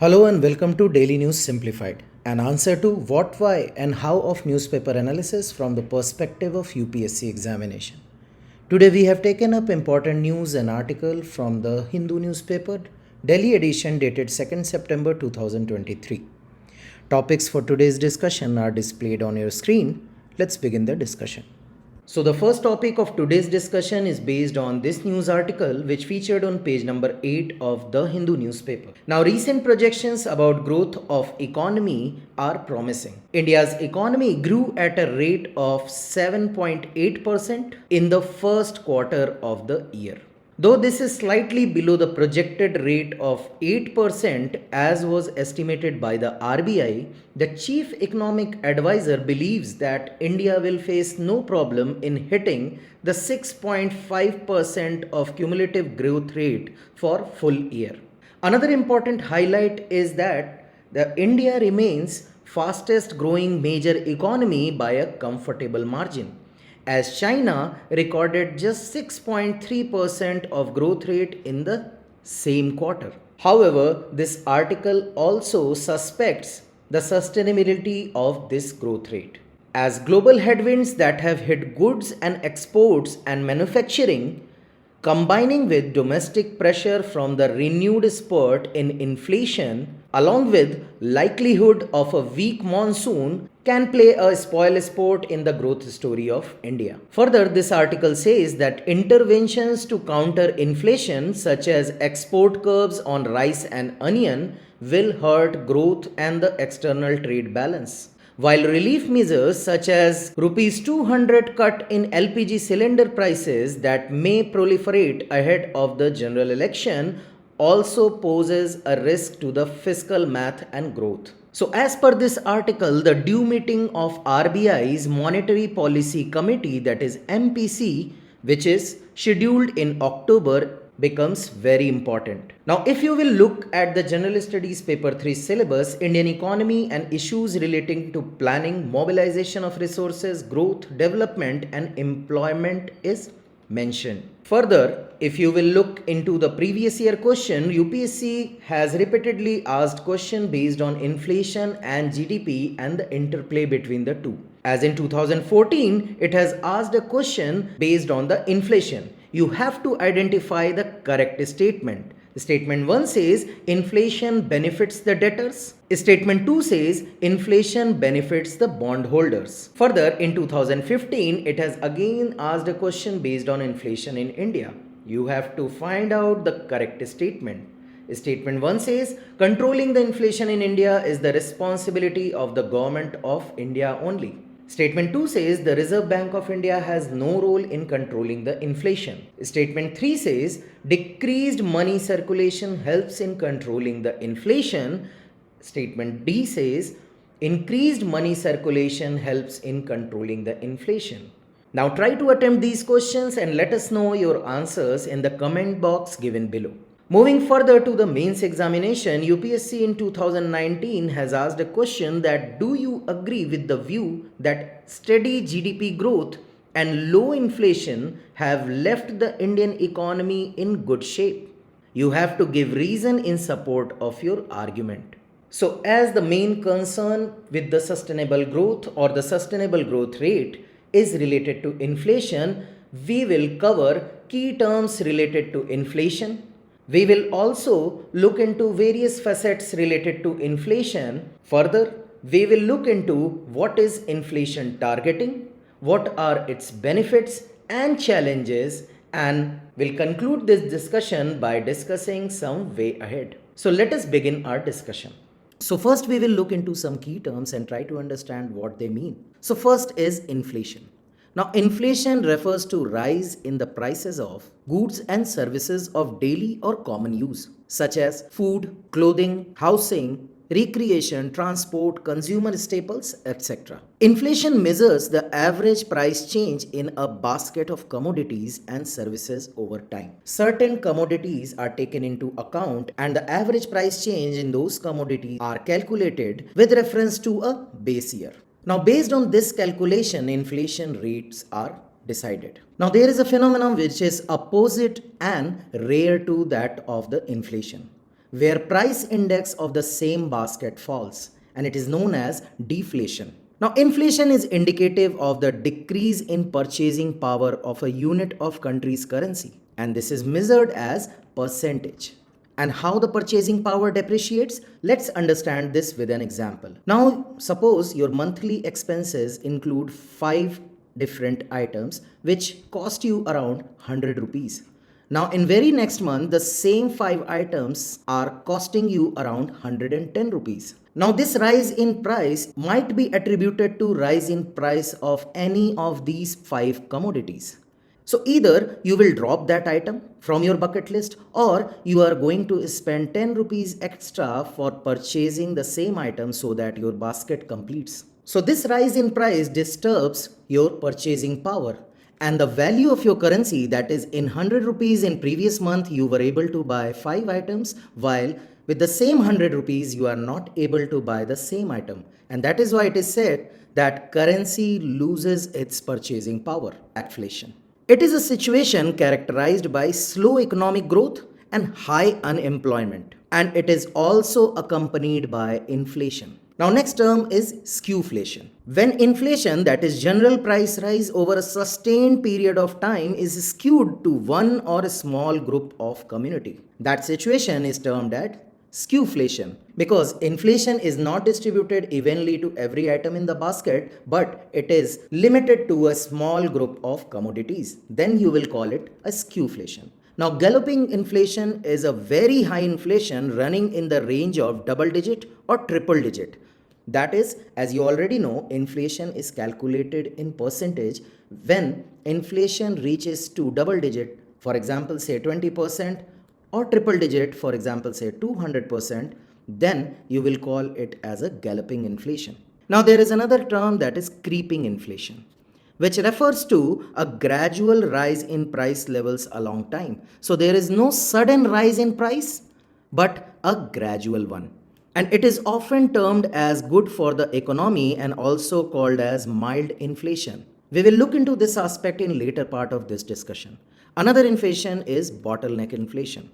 Hello and welcome to Daily News Simplified, an answer to what, why, and how of newspaper analysis from the perspective of UPSC examination. Today we have taken up important news and article from the Hindu newspaper, Delhi edition dated 2nd September 2023. Topics for today's discussion are displayed on your screen. Let's begin the discussion. So the first topic of today's discussion is based on this news article which featured on page number 8 of the Hindu newspaper. Now recent projections about growth of economy are promising. India's economy grew at a rate of 7.8% in the first quarter of the year. Though this is slightly below the projected rate of 8% as was estimated by the RBI, the chief economic advisor believes that India will face no problem in hitting the 6.5% of cumulative growth rate for full year. Another important highlight is that the India remains fastest growing major economy by a comfortable margin, as China recorded just 6.3% of growth rate in the same quarter. However, this article also suspects the sustainability of this growth rate, as global headwinds that have hit goods and exports and manufacturing, combining with domestic pressure from the renewed spurt in inflation along with likelihood of a weak monsoon can play a spoil sport in the growth story of India. Further, this article says that interventions to counter inflation such as export curbs on rice and onion will hurt growth and the external trade balance, while relief measures such as rupees 200 cut in LPG cylinder prices that may proliferate ahead of the general election also poses a risk to the fiscal math and growth. So as per this article, the due meeting of RBI's Monetary Policy Committee, that is MPC, which is scheduled in October, becomes very important. Now, if you will look at the General Studies Paper 3 syllabus, Indian economy and issues relating to planning, mobilization of resources, growth, development and employment is mentioned. Further, if you will look into the previous year question, UPSC has repeatedly asked question based on inflation and GDP and the interplay between the two. As in 2014, it has asked a question based on the inflation. You have to identify the correct statement. Statement 1 says inflation benefits the debtors. Statement 2 says inflation benefits the bondholders. Further, in 2015, it has again asked a question based on inflation in India. You have to find out the correct statement. Statement 1 says controlling the inflation in India is the responsibility of the government of India only. Statement 2 says the Reserve Bank of India has no role in controlling the inflation. Statement 3 says decreased money circulation helps in controlling the inflation. Statement D says increased money circulation helps in controlling the inflation. Now try to attempt these questions and let us know your answers in the comment box given below. Moving further to the mains examination, UPSC in 2019 has asked a question that do you agree with the view that steady GDP growth and low inflation have left the Indian economy in good shape? You have to give reason in support of your argument. So as the main concern with the sustainable growth or the sustainable growth rate is related to inflation, we will cover key terms related to inflation. We will also look into various facets related to inflation. Further, we will look into what is inflation targeting, what are its benefits and challenges, and we'll conclude this discussion by discussing some way ahead. So let us begin our discussion. So first we will look into some key terms and try to understand what they mean. So first is inflation. Now, inflation refers to rise in the prices of goods and services of daily or common use, such as food, clothing, housing, recreation, transport, consumer staples, etc. Inflation measures the average price change in a basket of commodities and services over time. Certain commodities are taken into account and the average price change in those commodities are calculated with reference to a base year. Now, based on this calculation, inflation rates are decided. Now, there is a phenomenon which is opposite and rare to that of the inflation. where price index of the same basket falls, and it is known as deflation. Now, inflation is indicative of the decrease in purchasing power of a unit of country's currency, and this is measured as percentage. And how the purchasing power depreciates? Let's understand this with an example. Now, suppose your monthly expenses include 5 different items which cost you around 100 rupees. Now, in very next month, the same 5 items are costing you around 110 rupees. Now, this rise in price might be attributed to rise in price of any of these 5 commodities. So either you will drop that item from your bucket list, or you are going to spend 10 rupees extra for purchasing the same item so that your basket completes. So this rise in price disturbs your purchasing power, and the value of your currency, that is in 100 rupees in previous month you were able to buy 5 items, while with the same 100 rupees you are not able to buy the same item. And that is why it is said that currency loses its purchasing power, stagflation. It is a situation characterized by slow economic growth and high unemployment, and it is also accompanied by inflation. Now, next term is skewflation. When inflation, that is general price rise over a sustained period of time, is skewed to one or a small group of community, that situation is termed as skewflation, because inflation is not distributed evenly to every item in the basket, but it is limited to a small group of commodities. Then you will call it a skewflation. Now, galloping inflation is a very high inflation running in the range of double digit or triple digit. That is, as you already know, inflation is calculated in percentage. When inflation reaches to double digit, for example, say 20%, or triple digit, for example, say 200%, then you will call it as a galloping inflation. Now, there is another term, that is creeping inflation, which refers to a gradual rise in price levels along time. So there is no sudden rise in price, but a gradual one. And it is often termed as good for the economy and also called as mild inflation. We will look into this aspect in later part of this discussion. Another inflation is bottleneck inflation,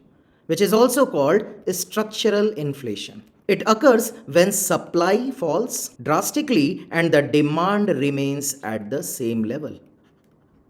which is also called structural inflation. It occurs when supply falls drastically and the demand remains at the same level.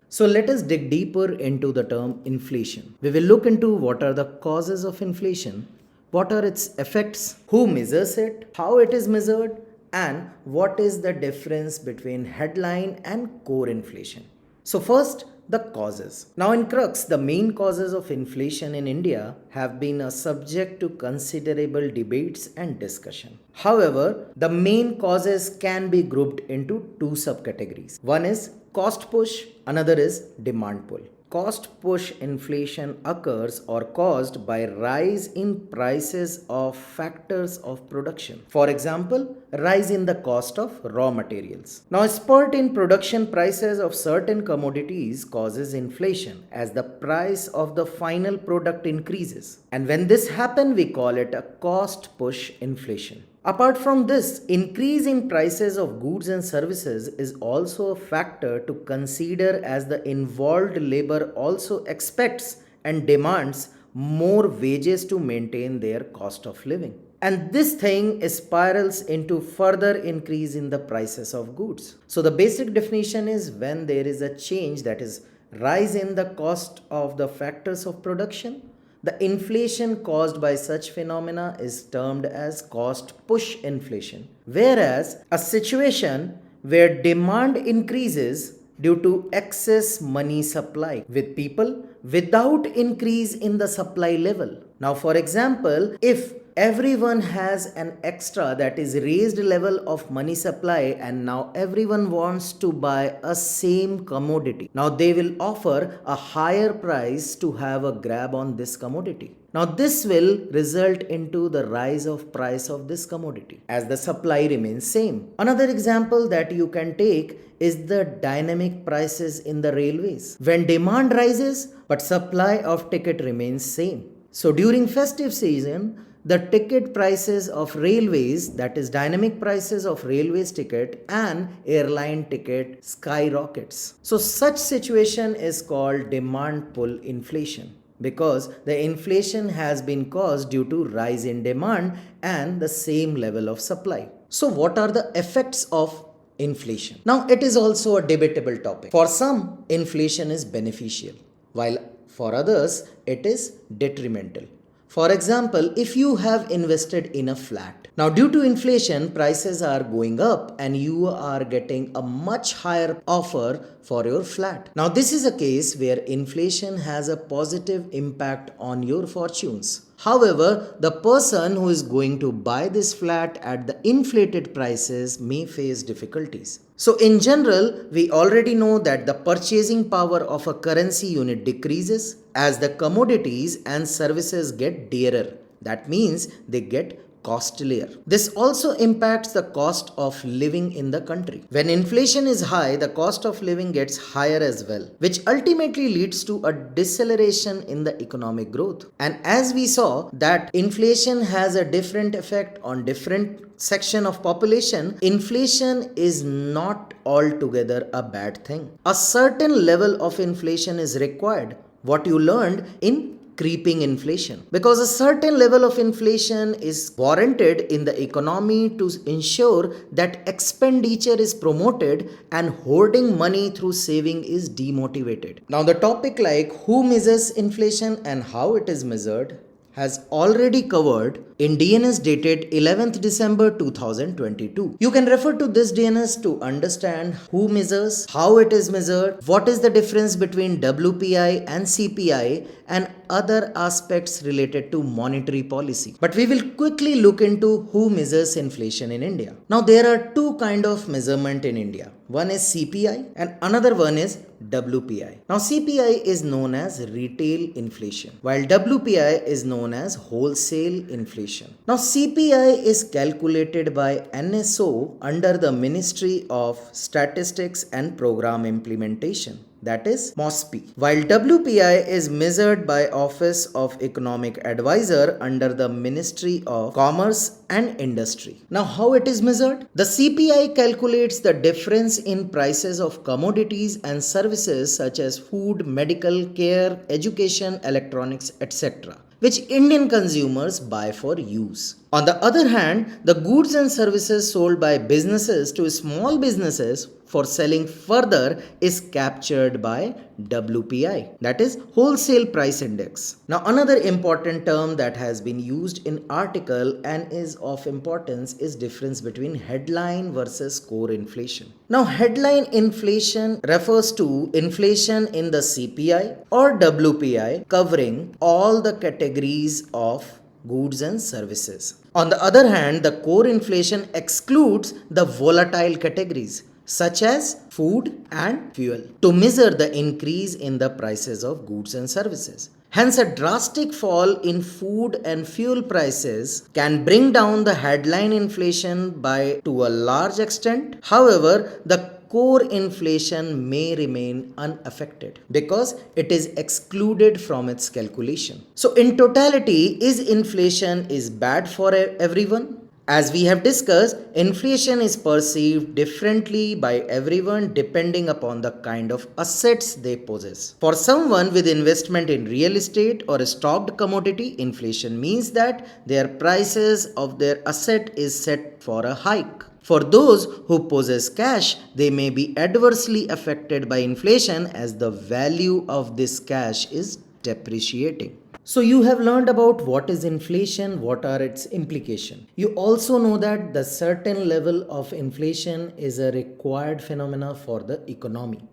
So let us dig deeper into the term inflation. We will look into what are the causes of inflation, what are its effects, who measures it, how it is measured, and what is the difference between headline and core inflation. So first, the causes. Now, in crux, the main causes of inflation in India have been a subject to considerable debates and discussion. However, the main causes can be grouped into 2 subcategories. One is cost push, another is demand pull. Cost push inflation occurs or caused by rise in prices of factors of production. For example, rise in the cost of raw materials. Now, a spurt in production prices of certain commodities causes inflation as the price of the final product increases. And when this happens, we call it a cost push inflation. Apart from this, increase in prices of goods and services is also a factor to consider, as the involved labor also expects and demands more wages to maintain their cost of living. And this thing spirals into further increase in the prices of goods. So the basic definition is when there is a change, that is rise in the cost of the factors of production, the inflation caused by such phenomena is termed as cost push inflation. Whereas a situation where demand increases due to excess money supply with people without increase in the supply level. Now, for example, if everyone has an extra, that is raised level of money supply, and now everyone wants to buy a same commodity, now they will offer a higher price to have a grab on this commodity. Now this will result into the rise of price of this commodity as the supply remains same. Another example that you can take is the dynamic prices in the railways. When demand rises but supply of ticket remains same. So during festive season, the ticket prices of railways, that is dynamic prices of railways ticket and airline ticket, skyrockets. So such situation is called demand pull inflation. because the inflation has been caused due to rise in demand and the same level of supply. So what are the effects of inflation? Now it is also a debatable topic. For some, inflation is beneficial, while for others it is detrimental. For example, if you have invested in a flat, now due to inflation, prices are going up and you are getting a much higher offer for your flat. Now this is a case where inflation has a positive impact on your fortunes. However, the person who is going to buy this flat at the inflated prices may face difficulties. So in general, we already know that the purchasing power of a currency unit decreases as the commodities and services get dearer. That means they get costlier. This also impacts the cost of living in the country. When inflation is high, the cost of living gets higher as well, which ultimately leads to a deceleration in the economic growth. And as we saw that inflation has a different effect on different section of population, inflation is not altogether a bad thing. A certain level of inflation is required. What you learned in creeping inflation, because a certain level of inflation is warranted in the economy to ensure that expenditure is promoted and hoarding money through saving is demotivated. Now the topic like who measures inflation and how it is measured has already covered in DNS dated 11th December 2022. You can refer to this DNS to understand who measures, how it is measured, what is the difference between WPI and CPI, and other aspects related to monetary policy. But we will quickly look into who measures inflation in India. Now there are two kinds of measurement in India. One is CPI and another one is WPI. Now CPI is known as retail inflation, while WPI is known as wholesale inflation. Now CPI is calculated by NSO under the Ministry of Statistics and Program Implementation, that is MOSPI, while WPI is measured by Office of Economic Advisor under the Ministry of Commerce and Industry. Now how it is measured? The CPI calculates the difference in prices of commodities and services such as food, medical care, education, electronics, etc., which Indian consumers buy for use. On the other hand, the goods and services sold by businesses to small businesses for selling further is captured by WPI, that is Wholesale Price Index. Now another important term that has been used in article and is of importance is difference between headline versus core inflation. Now headline inflation refers to inflation in the CPI or WPI covering all the categories of goods and services. On the other hand, the core inflation excludes the volatile categories such as food and fuel to measure the increase in the prices of goods and services. Hence, a drastic fall in food and fuel prices can bring down the headline inflation to a large extent. However, the core inflation may remain unaffected because it is excluded from its calculation. So in totality, is inflation bad for everyone? As we have discussed, inflation is perceived differently by everyone depending upon the kind of assets they possess. For someone with investment in real estate or a stocked commodity, inflation means that their prices of their asset is set for a hike. For those who possess cash, they may be adversely affected by inflation as the value of this cash is depreciating. So you have learned about what is inflation, what are its implications. You also know that the certain level of inflation is a required phenomena for the economy.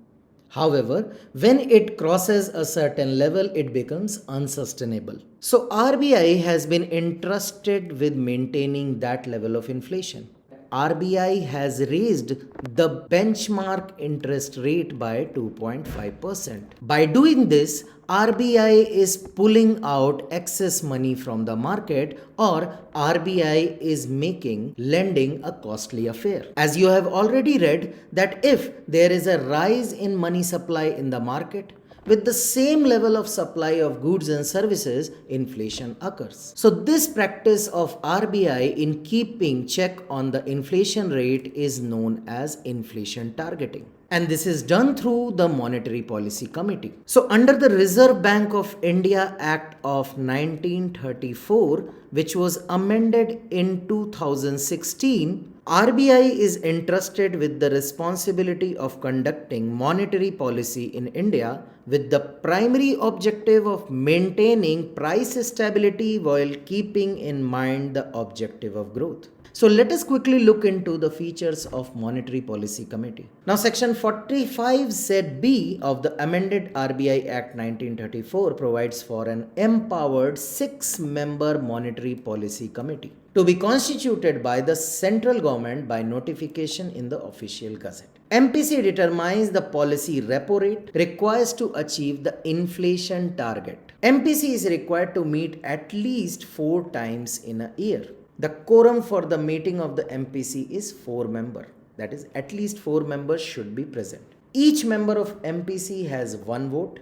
However, when it crosses a certain level, it becomes unsustainable. So RBI has been entrusted with maintaining that level of inflation. RBI has raised the benchmark interest rate by 2.5%. By doing this, RBI is pulling out excess money from the market, or RBI is making lending a costly affair. As you have already read that if there is a rise in money supply in the market, with the same level of supply of goods and services, inflation occurs. So this practice of RBI in keeping check on the inflation rate is known as inflation targeting. and this is done through the Monetary Policy Committee. So under the Reserve Bank of India Act of 1934, which was amended in 2016, RBI is entrusted with the responsibility of conducting monetary policy in India with the primary objective of maintaining price stability while keeping in mind the objective of growth. So let us quickly look into the features of Monetary Policy Committee. Now section 45ZB of the amended RBI Act 1934 provides for an empowered 6-member Monetary Policy Committee to be constituted by the central government by notification in the official gazette. MPC determines the policy repo rate requires to achieve the inflation target. MPC is required to meet at least 4 times in a year. The quorum for the meeting of the MPC is 4 members. That is, at least 4 members should be present. Each member of MPC has 1 vote,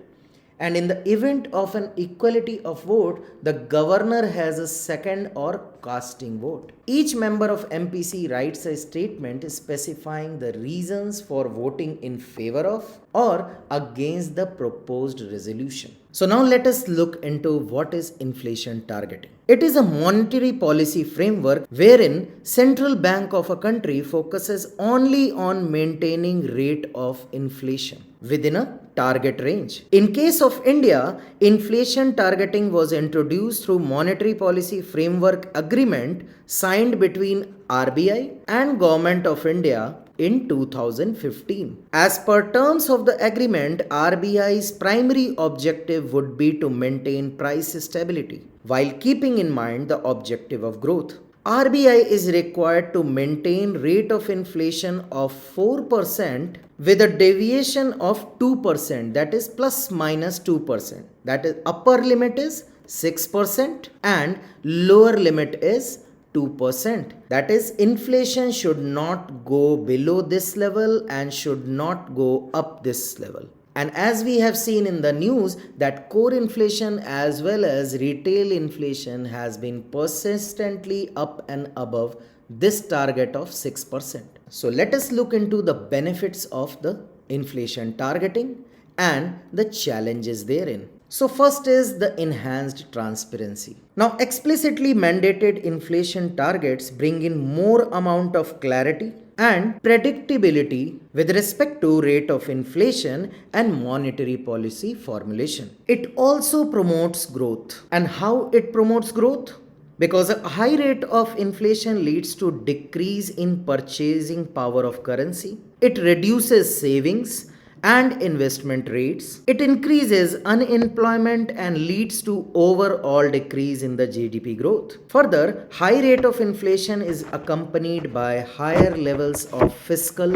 and in the event of an equality of vote, the governor has a second or casting vote. Each member of MPC writes a statement specifying the reasons for voting in favor of or against the proposed resolution. So now let us look into what is inflation targeting. It is a monetary policy framework wherein central bank of a country focuses only on maintaining rate of inflation within a target range. In case of India, inflation targeting was introduced through monetary policy framework agreement signed between RBI and Government of India in 2015. As per terms of the agreement, RBI's primary objective would be to maintain price stability while keeping in mind the objective of growth. RBI is required to maintain rate of inflation of 4% with a deviation of 2%, that is plus minus 2%. That is, upper limit is 6% and lower limit is 2%. That is, inflation should not go below this level and should not go up this level. And as we have seen in the news that core inflation as well as retail inflation has been persistently up and above this target of 6%. So let us look into the benefits of the inflation targeting and the challenges therein. So first is the enhanced transparency. Now explicitly mandated inflation targets bring in more amount of clarity and predictability with respect to rate of inflation and monetary policy formulation. It also promotes growth. And how it promotes growth? Because a high rate of inflation leads to decrease in purchasing power of currency. It reduces savings and investment rates. It increases unemployment and leads to overall decrease in the GDP growth. Further, high rate of inflation is accompanied by higher levels of fiscal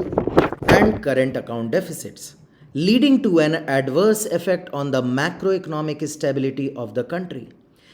and current account deficits, leading to an adverse effect on the macroeconomic stability of the country.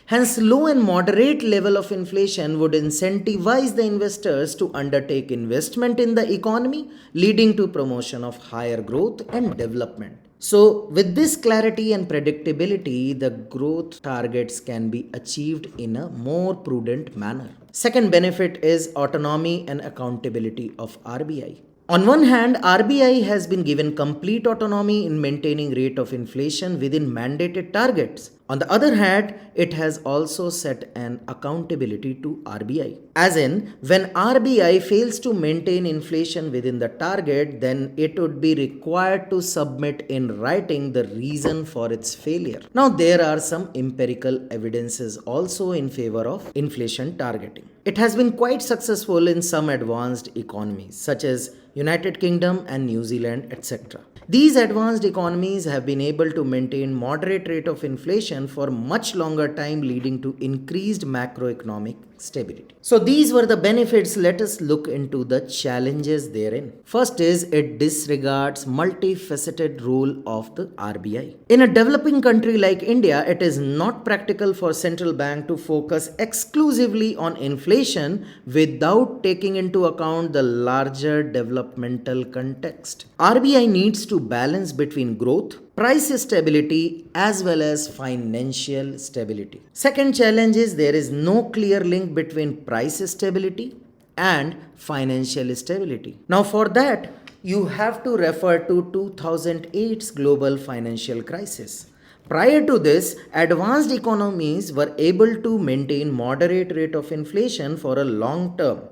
Hence, low and moderate level of inflation would incentivize the investors to undertake investment in the economy, leading to promotion of higher growth and development. So, with this clarity and predictability, the growth targets can be achieved in a more prudent manner. Second benefit is autonomy and accountability of RBI. On one hand, RBI has been given complete autonomy in maintaining rate of inflation within mandated targets. On the other hand, it has also set an accountability to RBI. As in, when RBI fails to maintain inflation within the target, then it would be required to submit in writing the reason for its failure. Now, there are some empirical evidences also in favor of inflation targeting. It has been quite successful in some advanced economies such as United Kingdom and New Zealand, etc. These advanced economies have been able to maintain moderate rate of inflation for much longer time, leading to increased macroeconomic stability. So these were the benefits. Let us look into the challenges therein. First is it disregards multifaceted role of the RBI. In a developing country like India, it is not practical for central bank to focus exclusively on inflation without taking into account the larger developmental context. RBI needs to balance between growth, price stability as well as financial stability. Second challenge is there is no clear link between price stability and financial stability. Now for that, you have to refer to 2008's global financial crisis. Prior to this, advanced economies were able to maintain moderate rate of inflation for a long term,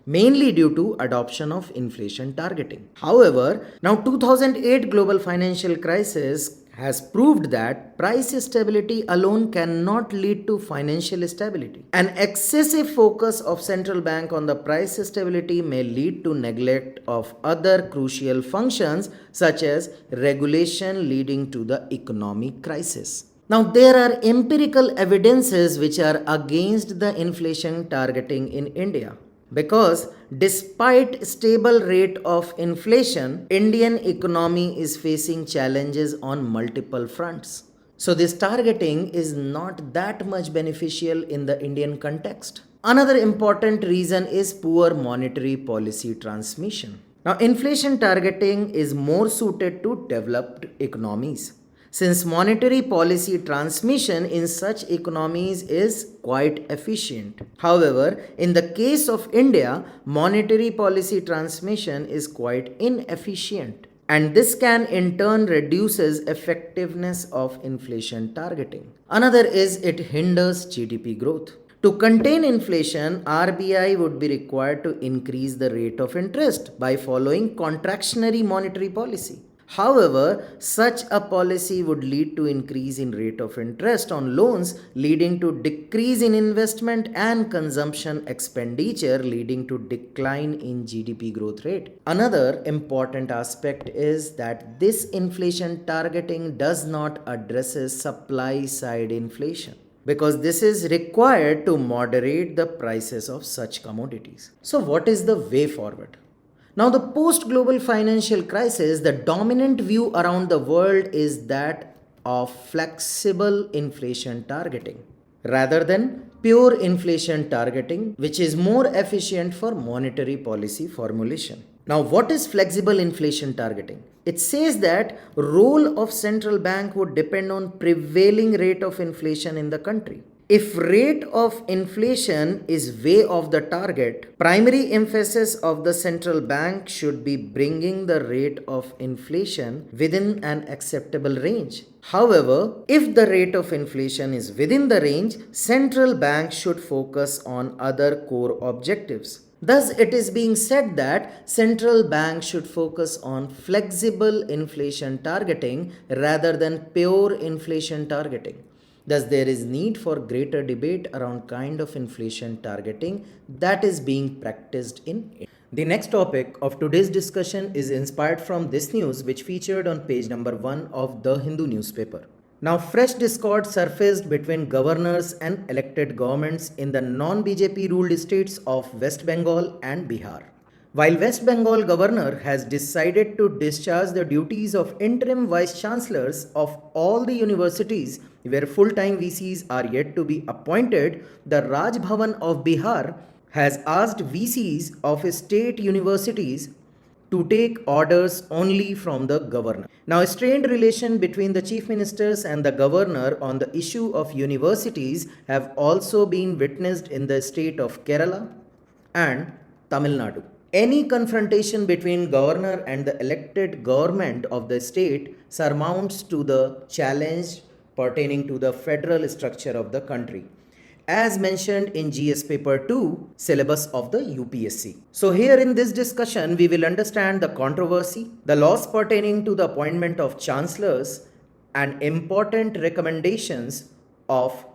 mainly due to adoption of inflation targeting. However, now 2008 global financial crisis has proved that price stability alone cannot lead to financial stability. An excessive focus of central bank on the price stability may lead to neglect of other crucial functions such as regulation, leading to the economic crisis. Now, there are empirical evidences which are against the inflation targeting in India. Because despite stable rate of inflation, Indian economy is facing challenges on multiple fronts. So this targeting is not that much beneficial in the Indian context. Another important reason is poor monetary policy transmission. Now, inflation targeting is more suited to developed economies, since monetary policy transmission in such economies is quite efficient. However, in the case of India, monetary policy transmission is quite inefficient, and this can in turn reduces effectiveness of inflation targeting. Another is it hinders GDP growth. To contain inflation, RBI would be required to increase the rate of interest by following contractionary monetary policy. However, such a policy would lead to increase in rate of interest on loans, leading to decrease in investment and consumption expenditure, leading to decline in GDP growth rate. Another important aspect is that this inflation targeting does not address supply side inflation, because this is required to moderate the prices of such commodities. So what is the way forward? Now, the post global financial crisis, the dominant view around the world is that of flexible inflation targeting rather than pure inflation targeting, which is more efficient for monetary policy formulation. Now, what is flexible inflation targeting? It says that role of central bank would depend on prevailing rate of inflation in the country. If rate of inflation is way off the target, primary emphasis of the central bank should be bringing the rate of inflation within an acceptable range. However, if the rate of inflation is within the range, central bank should focus on other core objectives. Thus, it is being said that central bank should focus on flexible inflation targeting rather than pure inflation targeting. Thus, there is need for greater debate around kind of inflation targeting that is being practiced in India. The next topic of today's discussion is inspired from this news which featured on page number 1 of the Hindu newspaper. Now, fresh discord surfaced between governors and elected governments in the non-BJP ruled states of West Bengal and Bihar. While West Bengal governor has decided to discharge the duties of interim vice chancellors of all the universities where full-time VCs are yet to be appointed, the Raj Bhavan of Bihar has asked VCs of state universities to take orders only from the governor. Now, a strained relation between the chief ministers and the governor on the issue of universities have also been witnessed in the state of Kerala and Tamil Nadu. Any confrontation between governor and the elected government of the state surmounts to the challenge pertaining to the federal structure of the country, as mentioned in GS paper 2 syllabus of the UPSC. So here in this discussion, we will understand the controversy, the laws pertaining to the appointment of chancellors, and important recommendations of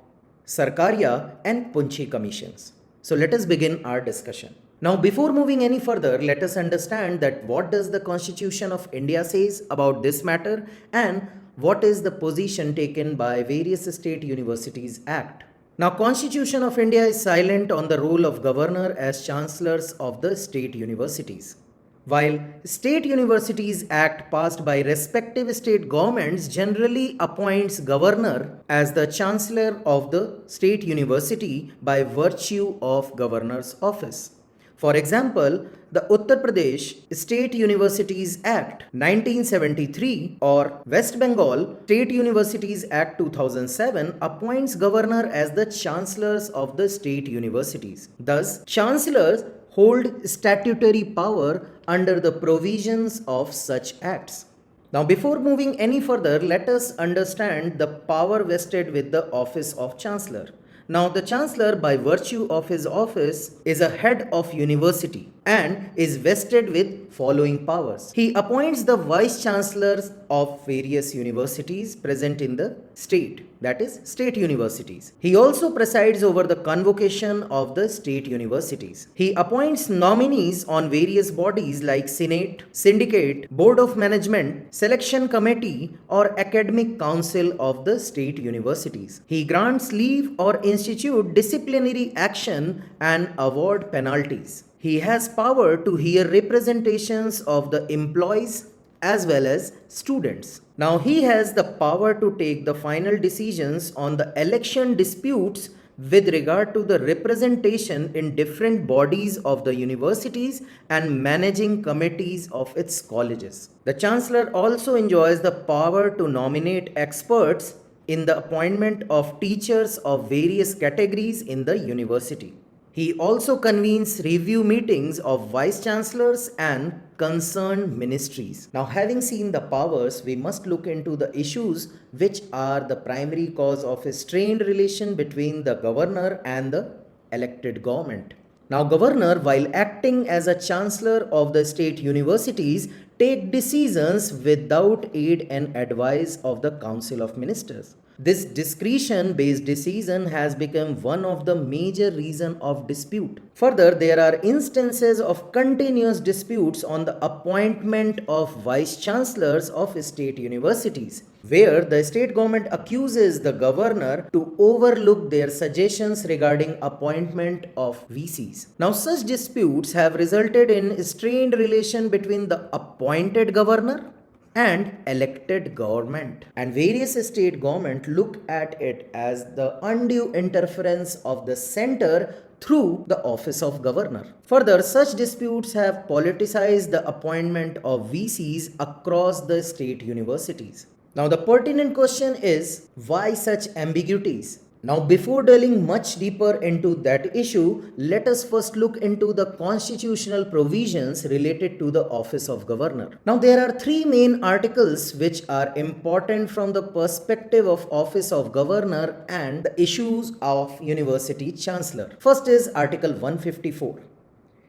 Sarkaria and Punchi commissions. So let us begin our discussion. Now, before moving any further, let us understand that what does the Constitution of India says about this matter and what is the position taken by various state universities act. Now, Constitution of India is silent on the role of governor as chancellors of the state universities. While State Universities Act passed by respective state governments generally appoints governor as the chancellor of the state university by virtue of governor's office. For example, the Uttar Pradesh State Universities Act 1973 or West Bengal State Universities Act 2007 appoints governor as the chancellors of the state universities. Thus, chancellors hold statutory power under the provisions of such acts. Now, before moving any further, let us understand the power vested with the office of Chancellor. Now, the Chancellor, by virtue of his office, is a head of university and is vested with following powers. He appoints the vice chancellors of various universities present in the state, that is, state universities. He also presides over the convocation of the state universities. He appoints nominees on various bodies like Senate, Syndicate, Board of Management, Selection Committee, or Academic Council of the state universities. He grants leave or institute disciplinary action and award penalties. He has power to hear representations of the employees as well as students. Now, he has the power to take the final decisions on the election disputes with regard to the representation in different bodies of the universities and managing committees of its colleges. The Chancellor also enjoys the power to nominate experts in the appointment of teachers of various categories in the university. He also convenes review meetings of vice chancellors and concerned ministries. Now, having seen the powers, we must look into the issues which are the primary cause of a strained relation between the governor and the elected government. Now, governor, while acting as a chancellor of the state universities, take decisions without aid and advice of the council of ministers. This discretion-based decision has become one of the major reasons of dispute. Further, there are instances of continuous disputes on the appointment of vice chancellors of state universities, where the state government accuses the governor to overlook their suggestions regarding appointment of VCs. Now, such disputes have resulted in strained relation between the appointed governor and elected government, and various state government look at it as the undue interference of the center through the office of governor. Further, such disputes have politicized the appointment of VCs across the state universities. Now, the pertinent question is, why such ambiguities? Now, before delving much deeper into that issue, let us first look into the constitutional provisions related to the office of governor. Now, there are three main articles which are important from the perspective of office of governor and the issues of university chancellor. First is Article 154.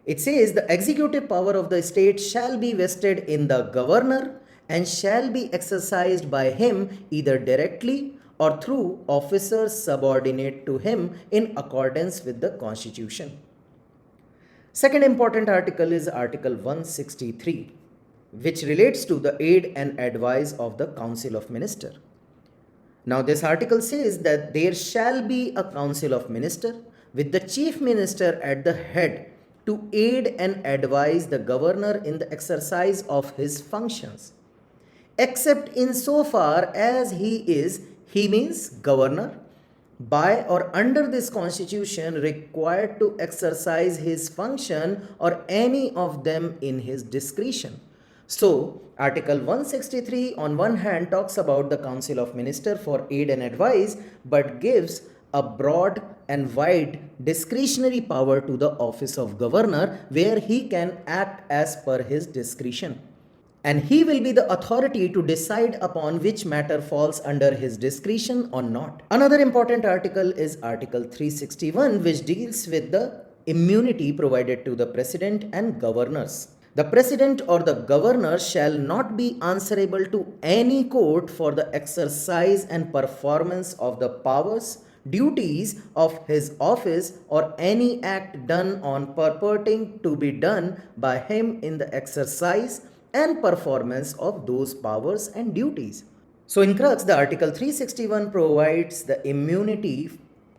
It says the executive power of the state shall be vested in the governor and shall be exercised by him either directly or through officers subordinate to him in accordance with the Constitution. Second important article is Article 163, which relates to the aid and advice of the Council of Ministers. Now, this article says that there shall be a Council of Ministers with the Chief Minister at the head to aid and advise the governor in the exercise of his functions, except insofar as he means governor, by or under this constitution required to exercise his function or any of them in his discretion. So, Article 163 on one hand talks about the Council of Ministers for aid and advice, but gives a broad and wide discretionary power to the office of governor, where he can act as per his discretion, and he will be the authority to decide upon which matter falls under his discretion or not. Another important article is Article 361, which deals with the immunity provided to the president and governors. The president or the governor shall not be answerable to any court for the exercise and performance of the powers, duties of his office, or any act done on purporting to be done by him in the exercise and performance of those powers and duties. So, in crux, the Article 361 provides the immunity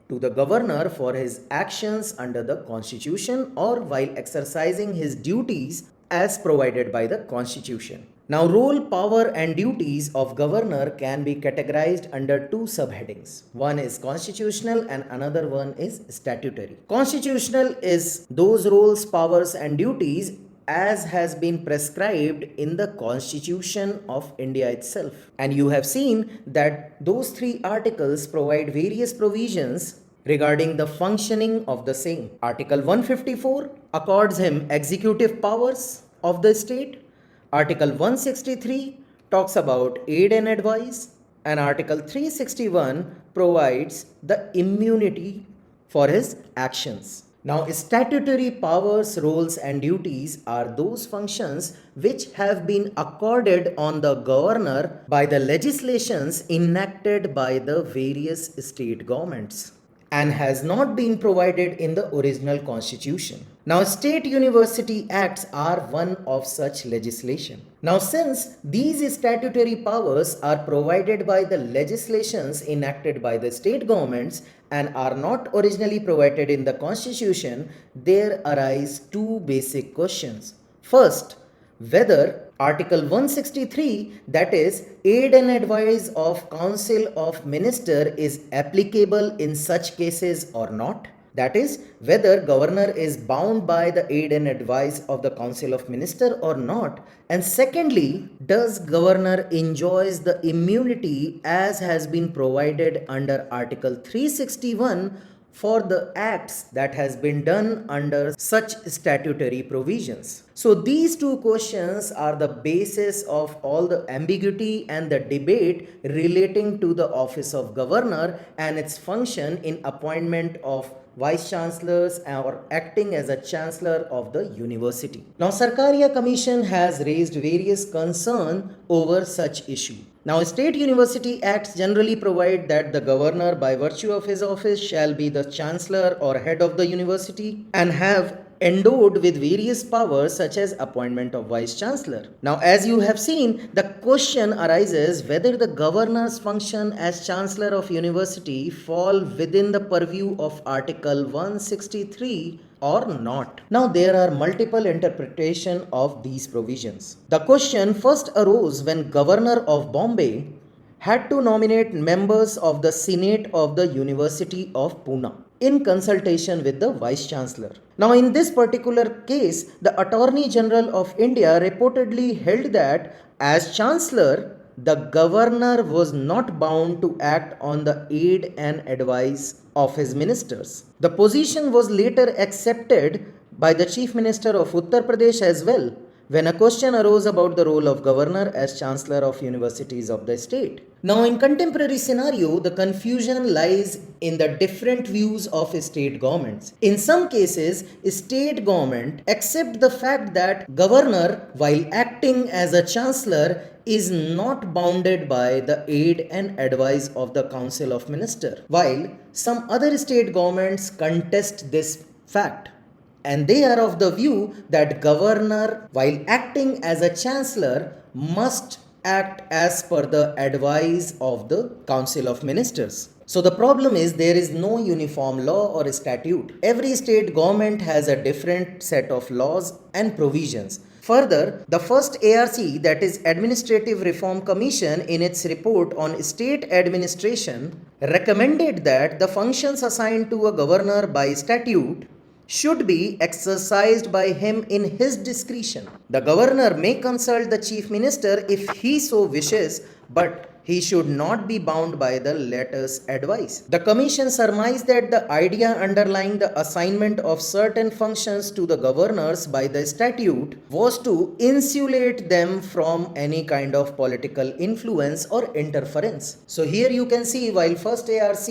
to the governor for his actions under the Constitution or while exercising his duties as provided by the Constitution. Now, role, power and duties of governor can be categorized under two subheadings. One is constitutional and another one is statutory. Constitutional is those roles, powers and duties as has been prescribed in the Constitution of India itself. And you have seen that those three articles provide various provisions regarding the functioning of the same. Article 154 accords him executive powers of the state. Article 163 talks about aid and advice, and Article 361 provides the immunity for his actions. Now, statutory powers, roles, and duties are those functions which have been accorded on the governor by the legislations enacted by the various state governments and has not been provided in the original constitution. Now, state university acts are one of such legislation. Now, since these statutory powers are provided by the legislations enacted by the state governments and are not originally provided in the constitution, there arise two basic questions. First, whether Article 163, that is, aid and advice of Council of Minister, is applicable in such cases or not. That is, whether governor is bound by the aid and advice of the Council of Minister or not. And secondly, does governor enjoys the immunity as has been provided under Article 361 for the acts that has been done under such statutory provisions. So these two questions are the basis of all the ambiguity and the debate relating to the office of governor and its function in appointment of vice chancellors or acting as a chancellor of the university. Now, Sarkaria Commission has raised various concerns over such issue. Now, state university acts generally provide that the governor, by virtue of his office, shall be the chancellor or head of the university and have endowed with various powers such as appointment of vice chancellor. Now, as you have seen, the question arises whether the governor's function as chancellor of university fall within the purview of Article 163 or not. Now, there are multiple interpretations of these provisions. The question first arose when Governor of Bombay had to nominate members of the Senate of the University of Pune in consultation with the Vice Chancellor. Now, in this particular case, the Attorney General of India reportedly held that as Chancellor, the Governor was not bound to act on the aid and advice of his ministers. The position was later accepted by the Chief Minister of Uttar Pradesh as well, when a question arose about the role of governor as chancellor of universities of the state. Now, in contemporary scenario, the confusion lies in the different views of state governments. In some cases, state government accept the fact that governor, while acting as a chancellor, is not bounded by the aid and advice of the Council of Ministers, while some other state governments contest this fact. And they are of the view that governor, while acting as a chancellor, must act as per the advice of the Council of Ministers. So the problem is there is no uniform law or statute. Every state government has a different set of laws and provisions. Further, the first ARC, that is Administrative Reform Commission, in its report on state administration, recommended that the functions assigned to a governor by statute should be exercised by him in his discretion. The governor may consult the chief minister if he so wishes, but he should not be bound by the latter's advice. The commission surmised that the idea underlying the assignment of certain functions to the governors by the statute was to insulate them from any kind of political influence or interference. So here you can see, while first ARC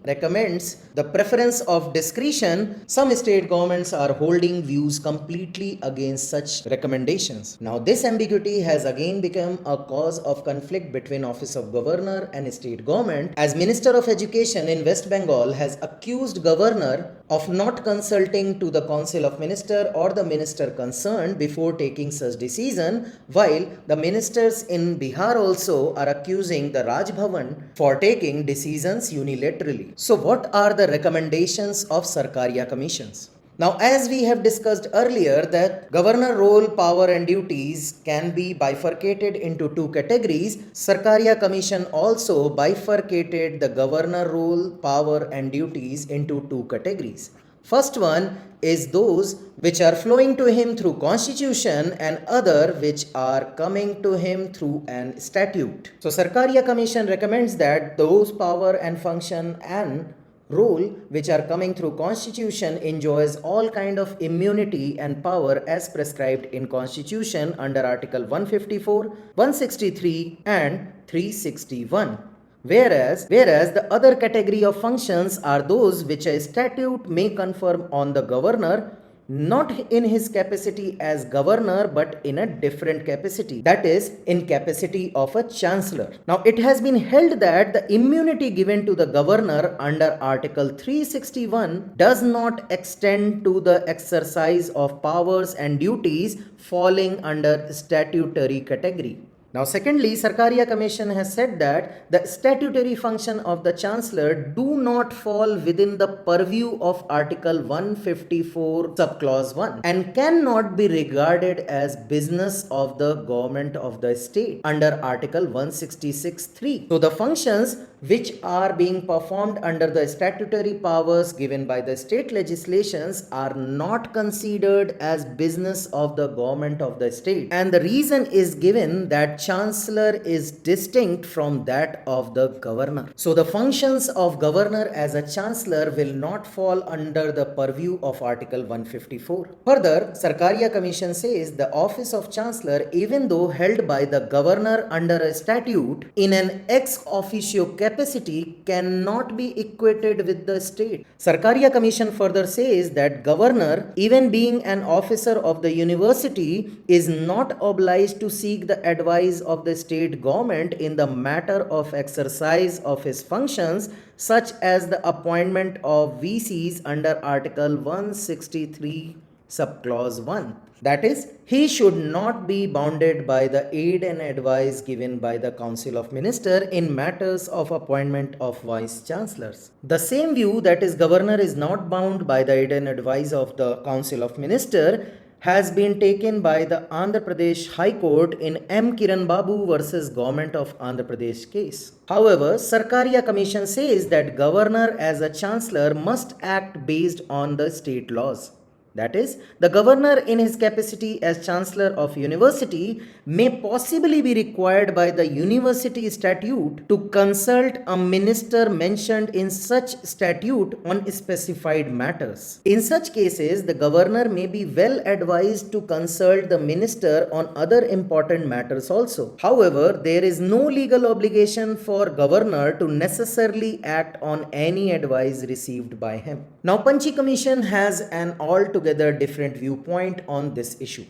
recommends the preference of discretion, some state governments are holding views completely against such recommendations. Now, this ambiguity has again become a cause of conflict between Office of Governor and state government, as Minister of Education in West Bengal has accused governor of not consulting to the Council of Minister or the minister concerned before taking such decision, while the ministers in Bihar also are accusing the Raj Bhavan for taking decisions unilaterally. So what are the recommendations of Sarkaria commissions? Now, as we have discussed earlier, that governor role, power and duties can be bifurcated into two categories. Sarkaria Commission also bifurcated the governor role, power and duties into two categories. First one is those which are flowing to him through constitution and other which are coming to him through an statute. So Sarkaria Commission recommends that those power and function and rule which are coming through constitution enjoys all kind of immunity and power as prescribed in constitution under article 154, 163 and 361. Whereas the other category of functions are those which a statute may confer on the governor, not in his capacity as governor but in a different capacity, that is in capacity of a chancellor. Now it has been held that the immunity given to the governor under article 361 does not extend to the exercise of powers and duties falling under statutory category. Now, secondly, Sarkaria Commission has said that the statutory function of the Chancellor do not fall within the purview of Article 154 subclause 1 and cannot be regarded as business of the government of the state under Article 166(3). So, the functions which are being performed under the statutory powers given by the state legislations are not considered as business of the government of the state, and the reason is given that chancellor is distinct from that of the governor. So the functions of governor as a chancellor will not fall under the purview of article 154. Further, Sarkaria Commission says the office of chancellor, even though held by the governor under a statute in an ex officio capacity, cannot be equated with the state. Sarkaria Commission further says that governor, even being an officer of the university, is not obliged to seek the advice of the state government in the matter of exercise of his functions, such as the appointment of VCs under Article 163 subclause 1. That is, he should not be bounded by the aid and advice given by the Council of Ministers in matters of appointment of Vice Chancellors. The same view, that is, governor is not bound by the aid and advice of the Council of Ministers, has been taken by the Andhra Pradesh High Court in M. Kiran Babu versus Government of Andhra Pradesh case. However, Sarkaria Commission says that governor as a chancellor must act based on the state laws. That is, the governor in his capacity as chancellor of university may possibly be required by the university statute to consult a minister mentioned in such statute on specified matters. In such cases, the governor may be well advised to consult the minister on other important matters also. However, there is no legal obligation for governor to necessarily act on any advice received by him. Now, Panchi Commission has an altogether different viewpoint on this issue.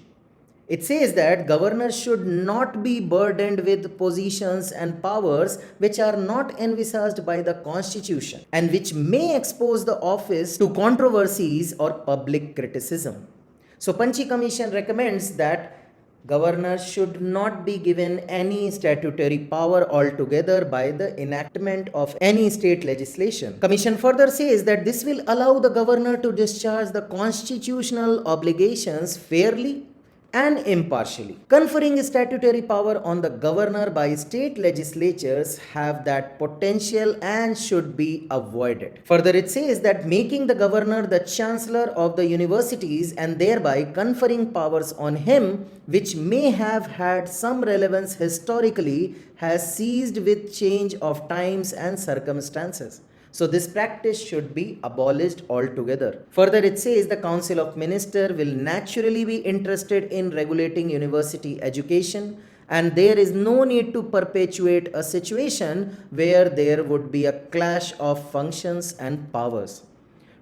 It says that governors should not be burdened with positions and powers which are not envisaged by the constitution and which may expose the office to controversies or public criticism. So Panchi Commission recommends that governors should not be given any statutory power altogether by the enactment of any state legislation. Commission further says that this will allow the governor to discharge the constitutional obligations fairly and impartially. Conferring statutory power on the governor by state legislatures have that potential and should be avoided. Further, it says that making the governor the chancellor of the universities and thereby conferring powers on him which may have had some relevance historically has ceased with change of times and circumstances. So this practice should be abolished altogether. Further, it says the Council of Ministers will naturally be interested in regulating university education, and there is no need to perpetuate a situation where there would be a clash of functions and powers.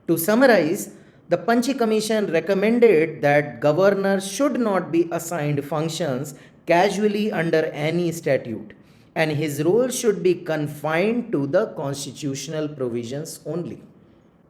To summarize, the Panchi Commission recommended that governors should not be assigned functions casually under any statute, and his role should be confined to the constitutional provisions only.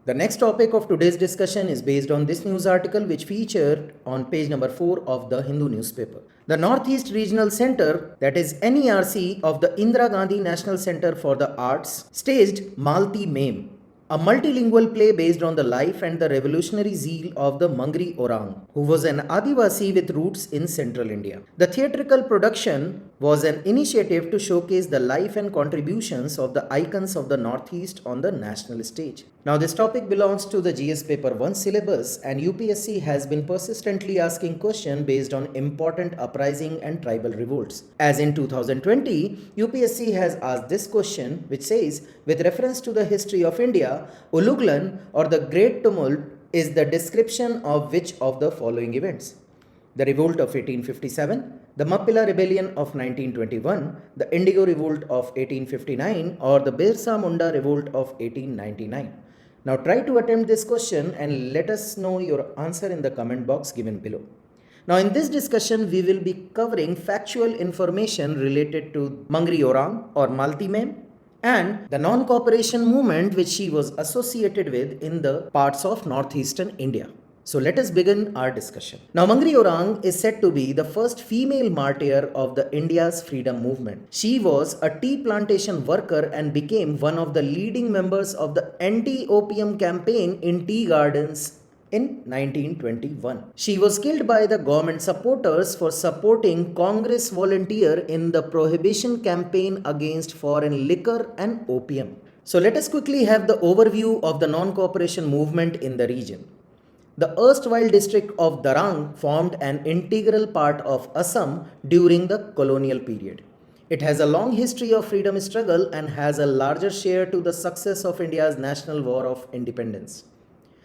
The next topic of today's discussion is based on this news article which featured on page number 4 of the Hindu newspaper. The Northeast Regional Center, that is NERC, of the Indira Gandhi National Center for the Arts staged Malti Meme, a multilingual play based on the life and the revolutionary zeal of the Mangri Orang, who was an Adivasi with roots in central India. The theatrical production was an initiative to showcase the life and contributions of the icons of the Northeast on the national stage. Now, this topic belongs to the GS Paper 1 syllabus, and UPSC has been persistently asking questions based on important uprising and tribal revolts. As in 2020, UPSC has asked this question, which says, with reference to the history of India, Uluglan or the Great Tumult is the description of which of the following events? The Revolt of 1857, the Mappila Rebellion of 1921, the Indigo Revolt of 1859 or the Birsa Munda Revolt of 1899. Now try to attempt this question and let us know your answer in the comment box given below. Now in this discussion we will be covering factual information related to Mangri Orang or Malti Mem and the non-cooperation movement which she was associated with in the parts of northeastern India. So let us begin our discussion. Now Mangri Orang is said to be the first female martyr of the India's freedom movement. She was a tea plantation worker and became one of the leading members of the anti-opium campaign in tea gardens in 1921. She was killed by the government supporters for supporting Congress volunteer in the prohibition campaign against foreign liquor and opium. So let us quickly have the overview of the non-cooperation movement in the region. The erstwhile district of Darang formed an integral part of Assam during the colonial period. It has a long history of freedom struggle and has a larger share to the success of India's national war of independence.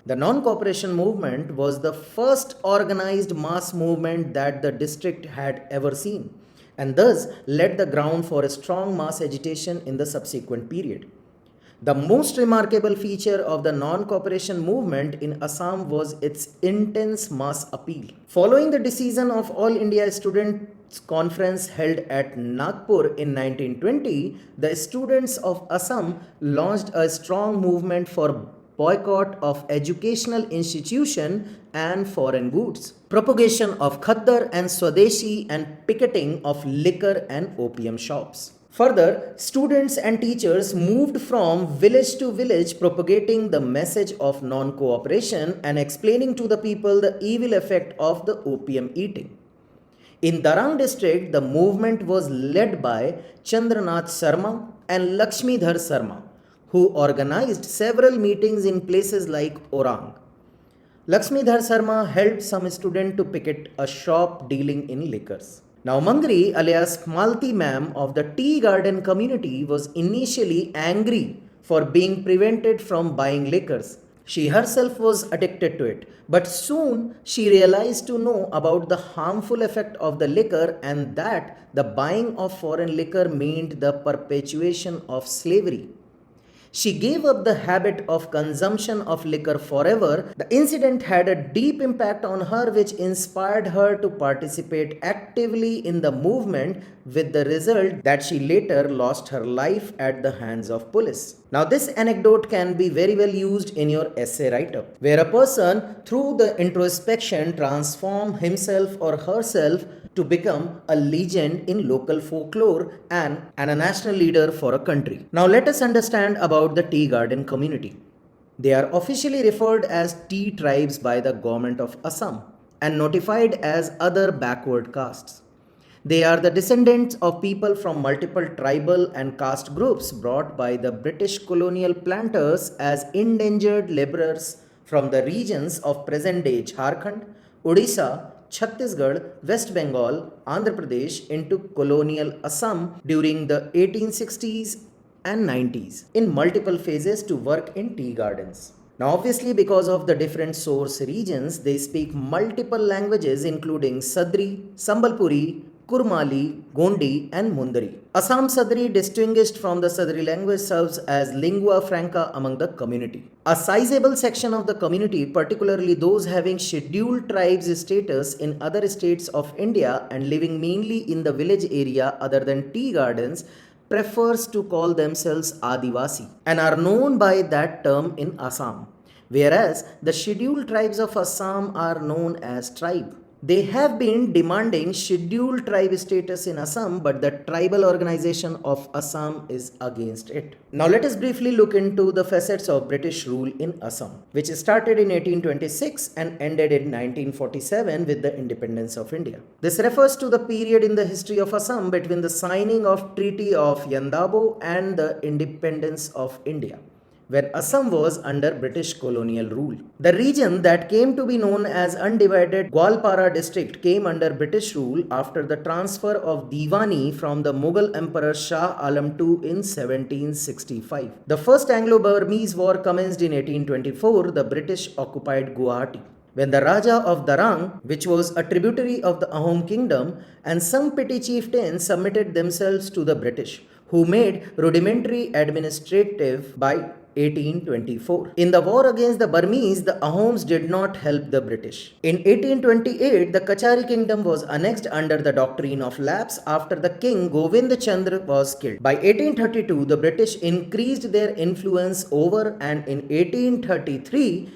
The non-cooperation movement was the first organized mass movement that the district had ever seen, and thus laid the ground for a strong mass agitation in the subsequent period. The most remarkable feature of the non-cooperation movement in Assam was its intense mass appeal. Following the decision of All India Students' Conference held at Nagpur in 1920, the students of Assam launched a strong movement for boycott of educational institution and foreign goods, propagation of Khaddar and Swadeshi and picketing of liquor and opium shops. Further, students and teachers moved from village to village propagating the message of non-cooperation and explaining to the people the evil effect of the opium eating. In Darang district, the movement was led by Chandranath Sarma and Lakshmidhar Sarma, who organized several meetings in places like Orang. Lakshmidhar Sarma helped some students to picket a shop dealing in liquors. Now Mangri alias Malti Ma'am of the tea garden community was initially angry for being prevented from buying liquors. She herself was addicted to it, but soon she realized to know about the harmful effect of the liquor and that the buying of foreign liquor meant the perpetuation of slavery. She gave up the habit of consumption of liquor forever. The incident had a deep impact on her, which inspired her to participate actively in the movement, with the result that she later lost her life at the hands of police. Now, this anecdote can be very well used in your essay write-up, where a person, through the introspection, transforms himself or herself to become a legend in local folklore and a national leader for a country. Now let us understand about the tea garden community. They are officially referred as tea tribes by the government of Assam and notified as other backward castes. They are the descendants of people from multiple tribal and caste groups brought by the British colonial planters as indentured laborers from the regions of present-day Jharkhand, Odisha, Chhattisgarh, West Bengal, Andhra Pradesh into colonial Assam during the 1860s and 90s in multiple phases to work in tea gardens. Now obviously because of the different source regions, they speak multiple languages including Sadri, Sambalpuri, Kurmali, Gondi and Mundari. Assam Sadri, distinguished from the Sadri language, serves as lingua franca among the community. A sizable section of the community, particularly those having scheduled tribes status in other states of India and living mainly in the village area other than tea gardens, prefers to call themselves Adivasi and are known by that term in Assam, whereas the scheduled tribes of Assam are known as tribe. They have been demanding scheduled tribe status in Assam, but the tribal organization of Assam is against it. Now let us briefly look into the facets of British rule in Assam, which started in 1826 and ended in 1947 with the independence of India. This refers to the period in the history of Assam between the signing of Treaty of Yandabo and the independence of India, when Assam was under British colonial rule. The region that came to be known as undivided Gwalpara district came under British rule after the transfer of Diwani from the Mughal Emperor Shah Alam II in 1765. The first Anglo-Burmese war commenced in 1824. The British occupied Guwahati, when the Raja of Darang, which was a tributary of the Ahom kingdom, and some petty chieftains submitted themselves to the British, who made rudimentary administrative by 1824. In the war against the Burmese, the Ahoms did not help the British. In 1828, the Kachari kingdom was annexed under the doctrine of lapse after the king Govind Chandra was killed. By 1832, the British increased their influence over, and in 1833,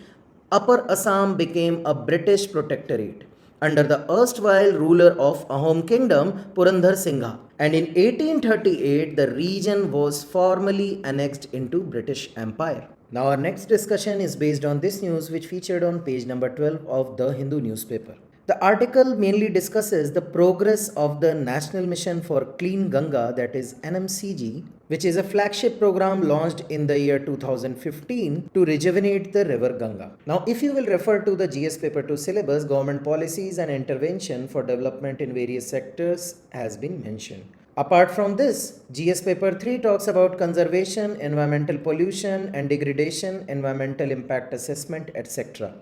Upper Assam became a British protectorate under the erstwhile ruler of Ahom kingdom, Purandar Singh, and in 1838 the region was formally annexed into British Empire. Now our next discussion is based on this news, which featured on page number 12 of the Hindu newspaper. The article mainly discusses the progress of the National Mission for Clean Ganga, that is NMCG, which is a flagship program launched in the year 2015 to rejuvenate the river Ganga. Now, if you will refer to the GS paper 2 syllabus, government policies and intervention for development in various sectors has been mentioned. Apart from this, GS paper 3 talks about conservation, environmental pollution and degradation, environmental impact assessment, etc.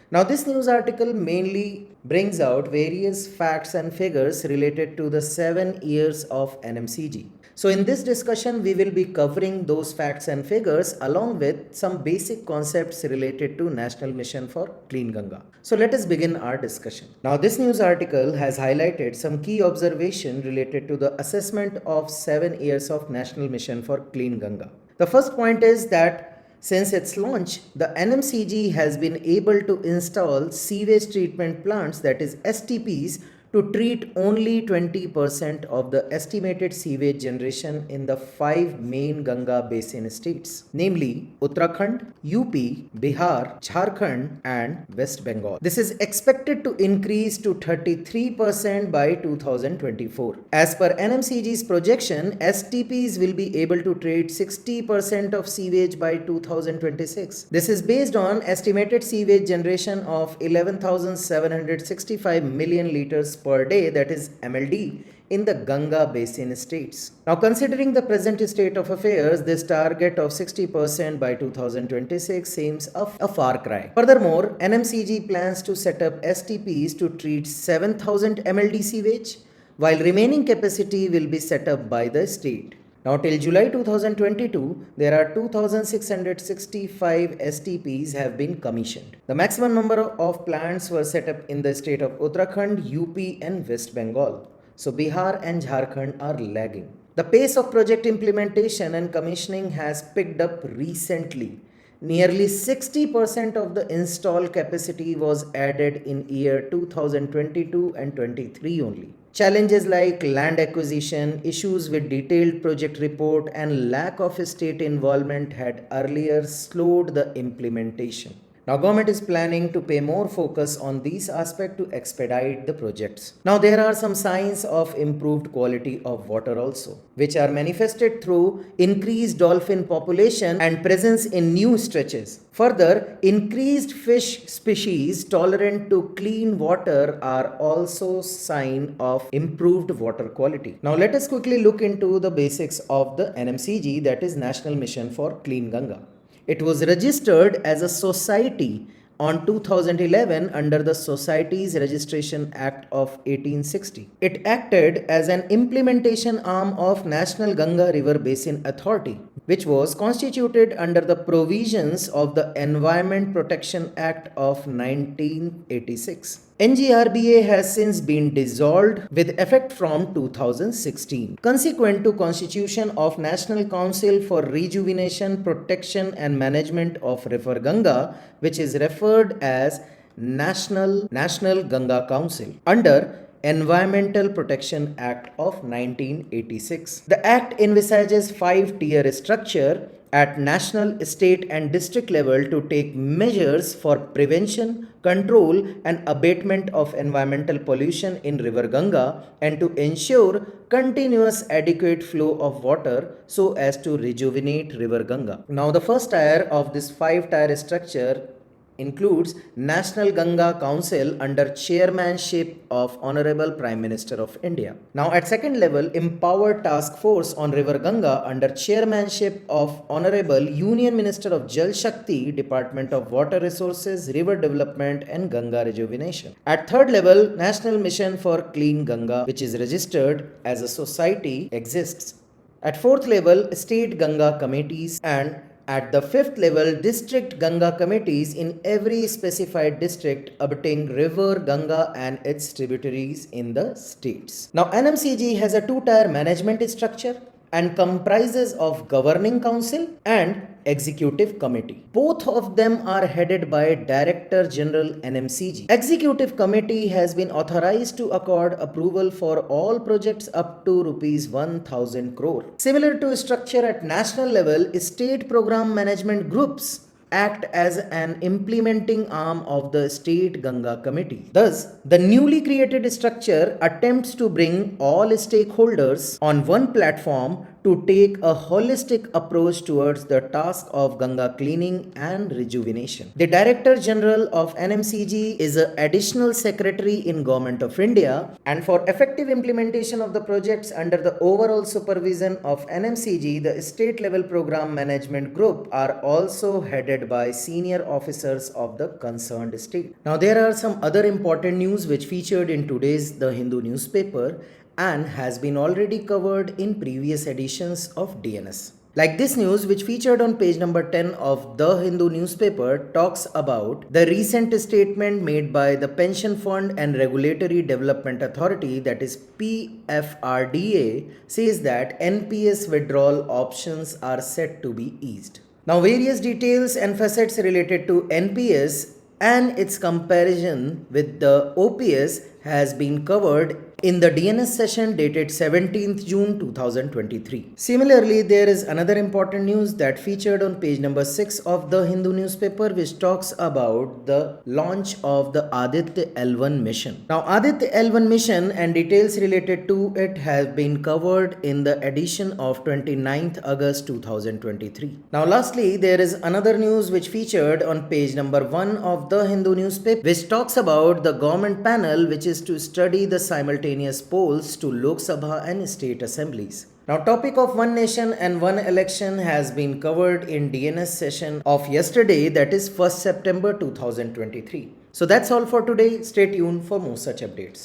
Now, this news article mainly brings out various facts and figures related to the 7 years of NMCG. So, in this discussion, we will be covering those facts and figures along with some basic concepts related to National Mission for Clean Ganga. So, let us begin our discussion. Now, this news article has highlighted some key observations related to the assessment of 7 years of National Mission for Clean Ganga. The first point is that since its launch, the NMCG has been able to install sewage treatment plants, that is STPs, to treat only 20% of the estimated sewage generation in the 5 main Ganga basin states, namely Uttarakhand, UP, Bihar, Jharkhand and West Bengal. This is expected to increase to 33% by 2024. As per NMCG's projection, STPs will be able to treat 60% of sewage by 2026. This is based on estimated sewage generation of 11,765 million liters per day, that is MLD, in the Ganga basin states. Now, considering the present state of affairs, this target of 60% by 2026 seems a far cry. Furthermore, NMCG plans to set up STPs to treat 7,000 MLD sewage, while remaining capacity will be set up by the state. Now, till July 2022, there are 2,665 STPs have been commissioned. The maximum number of plants were set up in the state of Uttarakhand, UP and West Bengal. So, Bihar and Jharkhand are lagging. The pace of project implementation and commissioning has picked up recently. Nearly 60% of the installed capacity was added in year 2022 and 23 only. Challenges like land acquisition, issues with detailed project report and lack of state involvement had earlier slowed the implementation. Now, government is planning to pay more focus on these aspects to expedite the projects. Now, there are some signs of improved quality of water also, which are manifested through increased dolphin population and presence in new stretches. Further, increased fish species tolerant to clean water are also sign of improved water quality. Now, let us quickly look into the basics of the NMCG, that is National Mission for Clean Ganga. It was registered as a society on 2011 under the Societies Registration Act of 1860. It acted as an implementation arm of National Ganga River Basin Authority, which was constituted under the provisions of the Environment Protection Act of 1986. NGRBA has since been dissolved with effect from 2016. Consequent to Constitution of National Council for Rejuvenation, Protection and Management of River Ganga, which is referred as National Ganga Council, under Environmental Protection Act of 1986. The Act envisages 5-tier structure at national, state, and district level to take measures for prevention, control, and abatement of environmental pollution in River Ganga and to ensure continuous adequate flow of water so as to rejuvenate River Ganga. Now, the first tier of this 5-tier structure includes National Ganga Council under chairmanship of Honorable Prime Minister of India. Now at second level, Empowered Task Force on River Ganga under chairmanship of Honorable Union Minister of Jal Shakti, Department of Water Resources, River Development and Ganga Rejuvenation. At third level, National Mission for Clean Ganga, which is registered as a society, exists. At fourth level, state Ganga committees, and at the fifth level, district Ganga committees in every specified district abutting river Ganga and its tributaries in the states. Now NMCG has a 2-tier management structure and comprises of governing council and executive committee. Both of them are headed by Director General NMCG. Executive committee has been authorized to accord approval for all projects up to rupees 1000 crore. Similar to structure at national level, state program management groups act as an implementing arm of the State Ganga Committee. Thus, the newly created structure attempts to bring all stakeholders on one platform to take a holistic approach towards the task of Ganga cleaning and rejuvenation. The Director General of NMCG is an additional secretary in Government of India, and for effective implementation of the projects under the overall supervision of NMCG, the state level program management group are also headed by senior officers of the concerned state. Now there are some other important news which featured in today's The Hindu newspaper and has been already covered in previous editions of DNS. Like this news, which featured on page number 10 of The Hindu newspaper, talks about the recent statement made by the Pension Fund and Regulatory Development Authority, that is PFRDA, says that NPS withdrawal options are set to be eased. Now, various details and facets related to NPS and its comparison with the OPS has been covered in the DNS session dated 17th June 2023. Similarly, there is another important news that featured on page number 6 of the Hindu newspaper, which talks about the launch of the Aditya L1 mission. Now, Aditya L1 mission and details related to it have been covered in the edition of 29th August 2023. Now, lastly, there is another news which featured on page number 1 of the Hindu newspaper, which talks about the government panel which is to study the simultaneous polls to Lok Sabha and state assemblies. Now, topic of one nation and one election has been covered in DNS session of yesterday, that is 1st September 2023. So that's all for today. Stay tuned for more such updates.